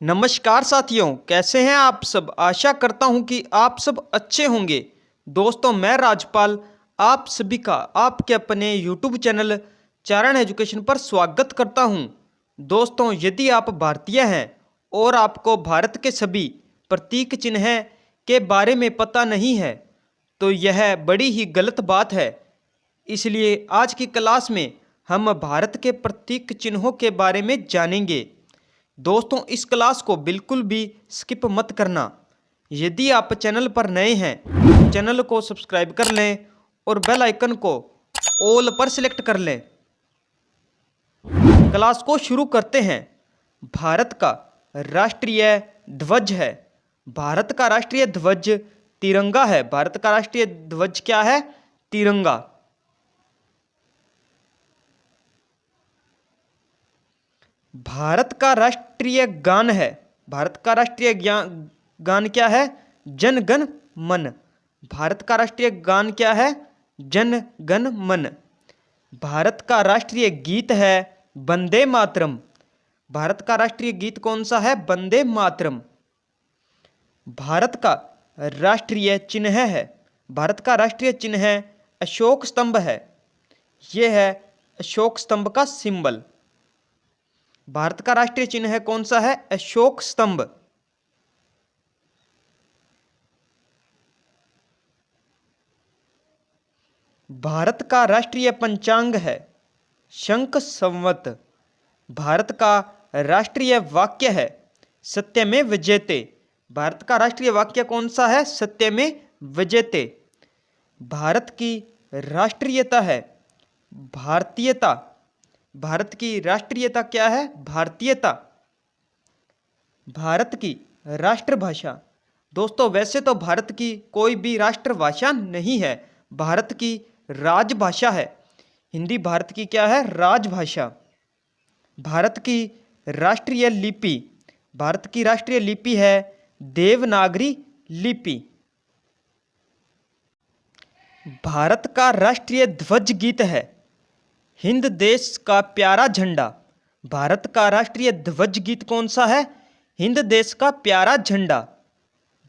नमस्कार साथियों, कैसे हैं आप सब। आशा करता हूं कि आप सब अच्छे होंगे। दोस्तों, मैं राजपाल आप सभी का आपके अपने YouTube चैनल चारण एजुकेशन पर स्वागत करता हूं। दोस्तों, यदि आप भारतीय हैं और आपको भारत के सभी प्रतीक चिन्ह के बारे में पता नहीं है तो यह बड़ी ही गलत बात है। इसलिए आज की क्लास में हम भारत के प्रतीक चिन्हों के बारे में जानेंगे। दोस्तों, इस क्लास को बिल्कुल भी स्किप मत करना। यदि आप चैनल पर नए हैं तो चैनल को सब्सक्राइब कर लें और बेल आइकन को ऑल पर सिलेक्ट कर लें। क्लास को शुरू करते हैं। भारत का राष्ट्रीय ध्वज है। भारत का राष्ट्रीय ध्वज तिरंगा है। भारत का राष्ट्रीय ध्वज क्या है? तिरंगा। भारत का राष्ट्रीय गान है। भारत का राष्ट्रीय गान क्या है? जन गण मन। भारत का राष्ट्रीय गान क्या है? जन गण मन। भारत का राष्ट्रीय गीत है वंदे मातरम। भारत का राष्ट्रीय गीत कौन सा है? वंदे मातरम। भारत का राष्ट्रीय चिन्ह है। भारत का राष्ट्रीय चिन्ह अशोक स्तंभ है। यह है अशोक स्तंभ का सिंबल। भारत का राष्ट्रीय चिन्ह कौन सा है? अशोक स्तंभ। भारत का राष्ट्रीय पंचांग है शंख संवत। भारत का राष्ट्रीय वाक्य है सत्यमेव जयते। भारत का राष्ट्रीय वाक्य कौन सा है? सत्यमेव जयते। भारत की राष्ट्रीयता है भारतीयता। भारत की राष्ट्रीयता क्या है? भारतीयता। भारत की राष्ट्रभाषा। दोस्तों, वैसे तो भारत की कोई भी राष्ट्रभाषा नहीं है, भारत की राजभाषा है। हिंदी भारत की क्या है? राजभाषा। भारत की राष्ट्रीय लिपि। भारत की राष्ट्रीय लिपि है देवनागरी लिपि। भारत का राष्ट्रीय ध्वज गीत है हिंद देश का प्यारा झंडा। भारत का राष्ट्रीय ध्वज गीत कौन सा है? हिंद देश का प्यारा झंडा।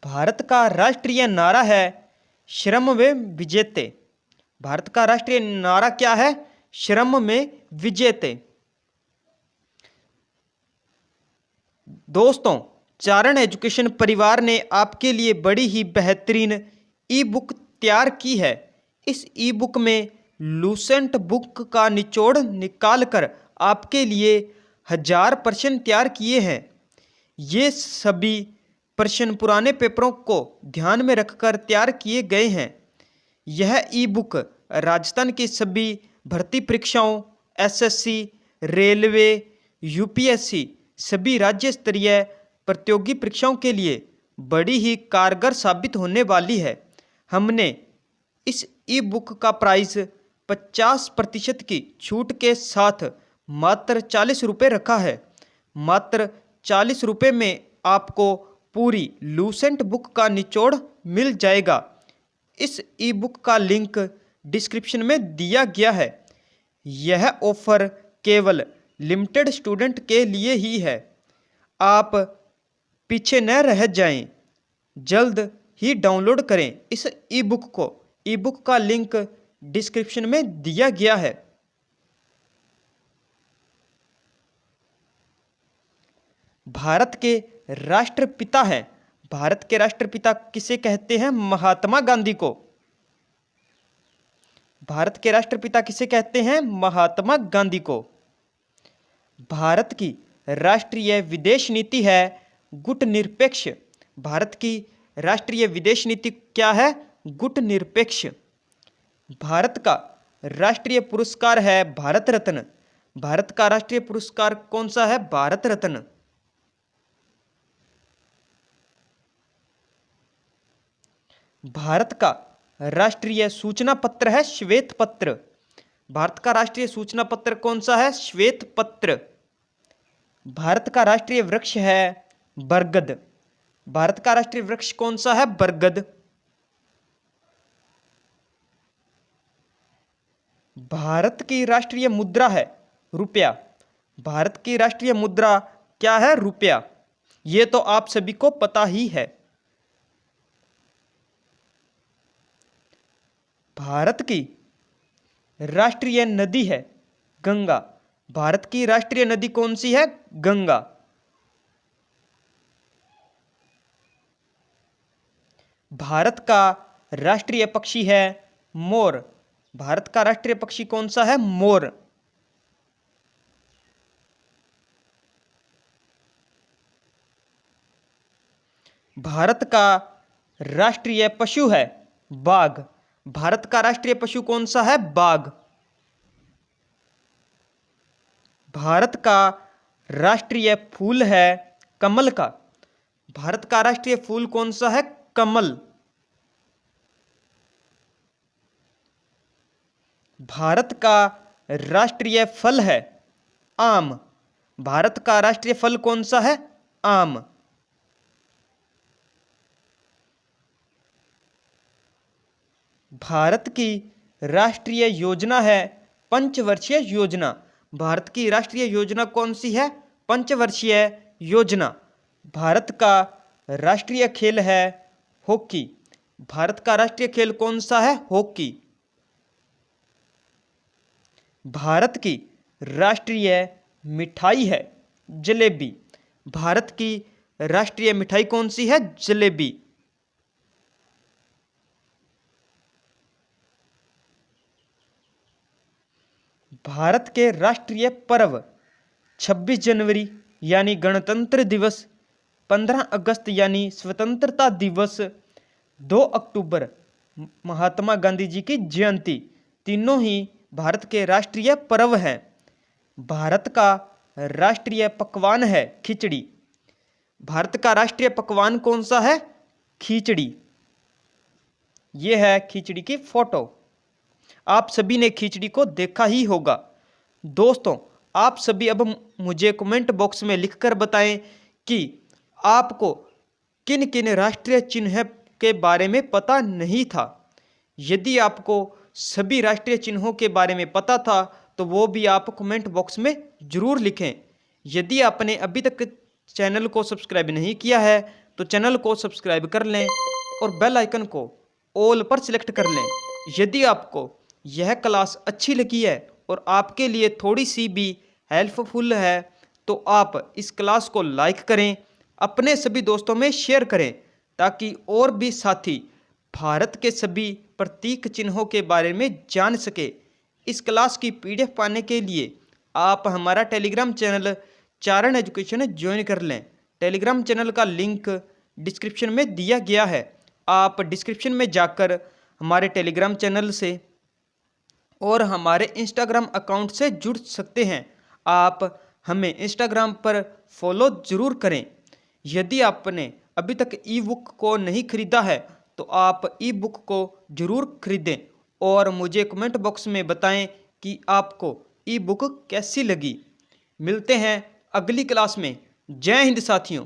भारत का राष्ट्रीय नारा है श्रम में विजेते। भारत का राष्ट्रीय नारा क्या है? श्रम में विजेते। दोस्तों, चारण एजुकेशन परिवार ने आपके लिए बड़ी ही बेहतरीन ई बुक तैयार की है। इस ई बुक में लूसेंट बुक का निचोड़ निकालकर आपके लिए 1000 प्रश्न तैयार किए हैं। ये सभी प्रश्न पुराने पेपरों को ध्यान में रखकर तैयार किए गए हैं। यह ई बुक राजस्थान की सभी भर्ती परीक्षाओं, एसएससी, रेलवे, यूपीएससी, सभी राज्य स्तरीय प्रतियोगी परीक्षाओं के लिए बड़ी ही कारगर साबित होने वाली है। हमने इस ई बुक का प्राइस 50% की छूट के साथ मात्र 40 रुपये रखा है। मात्र 40 रुपये में आपको पूरी लूसेंट बुक का निचोड़ मिल जाएगा। इस ई बुक का लिंक डिस्क्रिप्शन में दिया गया है। यह ऑफर केवल लिमिटेड स्टूडेंट के लिए ही है। आप पीछे न रह जाएं, जल्द ही डाउनलोड करें इस ई बुक को। ई बुक का लिंक डिस्क्रिप्शन में दिया गया है। भारत के राष्ट्रपिता हैं। भारत के राष्ट्रपिता किसे कहते हैं? महात्मा गांधी को। भारत के राष्ट्रपिता किसे कहते हैं? महात्मा गांधी को। भारत की राष्ट्रीय विदेश नीति है गुटनिरपेक्ष। भारत की राष्ट्रीय विदेश नीति क्या है? गुटनिरपेक्ष। भारत का राष्ट्रीय पुरस्कार है भारत रत्न। भारत का राष्ट्रीय पुरस्कार कौन सा है? भारत रत्न। भारत का राष्ट्रीय सूचना पत्र है श्वेत पत्र। भारत का राष्ट्रीय सूचना पत्र कौन सा है? श्वेत पत्र। भारत का राष्ट्रीय वृक्ष है बरगद। भारत का राष्ट्रीय वृक्ष कौन सा है? बरगद। भारत की राष्ट्रीय मुद्रा है रुपया। भारत की राष्ट्रीय मुद्रा क्या है? रुपया। ये तो आप सभी को पता ही है। भारत की राष्ट्रीय नदी है गंगा। भारत की राष्ट्रीय नदी कौन सी है? गंगा। भारत का राष्ट्रीय पक्षी है मोर। भारत का राष्ट्रीय पक्षी कौन सा है? मोर। भारत का राष्ट्रीय पशु है बाघ। भारत का राष्ट्रीय पशु कौन सा है? बाघ। भारत का राष्ट्रीय फूल है कमल का। भारत का राष्ट्रीय फूल कौन सा है? कमल। भारत का राष्ट्रीय फल है आम। भारत का राष्ट्रीय फल कौन सा है? आम। भारत की राष्ट्रीय योजना है पंचवर्षीय योजना। भारत की राष्ट्रीय योजना कौन सी है? पंचवर्षीय योजना। भारत का राष्ट्रीय खेल है हॉकी। भारत का राष्ट्रीय खेल कौन सा है? हॉकी। भारत की राष्ट्रीय मिठाई है जलेबी। भारत की राष्ट्रीय मिठाई कौन सी है? जलेबी। भारत के राष्ट्रीय पर्व 26 जनवरी यानी गणतंत्र दिवस, 15 अगस्त यानी स्वतंत्रता दिवस, 2 अक्टूबर महात्मा गांधी जी की जयंती, तीनों ही भारत के राष्ट्रीय पर्व हैं। भारत का राष्ट्रीय पकवान है खिचड़ी। भारत का राष्ट्रीय पकवान कौन सा है? खिचड़ी। यह है खिचड़ी की फोटो। आप सभी ने खिचड़ी को देखा ही होगा। दोस्तों, आप सभी अब मुझे कमेंट बॉक्स में लिखकर बताएं कि आपको किन किन राष्ट्रीय चिन्ह के बारे में पता नहीं था। यदि आपको सभी राष्ट्रीय चिन्हों के बारे में पता था तो वो भी आप कमेंट बॉक्स में ज़रूर लिखें। यदि आपने अभी तक चैनल को सब्सक्राइब नहीं किया है तो चैनल को सब्सक्राइब कर लें और बेल आइकन को ऑल पर सिलेक्ट कर लें। यदि आपको यह क्लास अच्छी लगी है और आपके लिए थोड़ी सी भी हेल्पफुल है तो आप इस क्लास को लाइक करें, अपने सभी दोस्तों में शेयर करें ताकि और भी साथी भारत के सभी प्रतीक चिन्हों के बारे में जान सके। इस क्लास की PDF पाने के लिए आप हमारा टेलीग्राम चैनल चारण एजुकेशन ज्वाइन कर लें। टेलीग्राम चैनल का लिंक डिस्क्रिप्शन में दिया गया है। आप डिस्क्रिप्शन में जाकर हमारे टेलीग्राम चैनल से और हमारे इंस्टाग्राम अकाउंट से जुड़ सकते हैं। आप हमें इंस्टाग्राम पर फॉलो ज़रूर करें। यदि आपने अभी तक ई बुक को नहीं खरीदा है तो आप ई बुक को ज़रूर खरीदें और मुझे कमेंट बॉक्स में बताएं कि आपको ई बुक कैसी लगी। मिलते हैं अगली क्लास में। जय हिंद साथियों।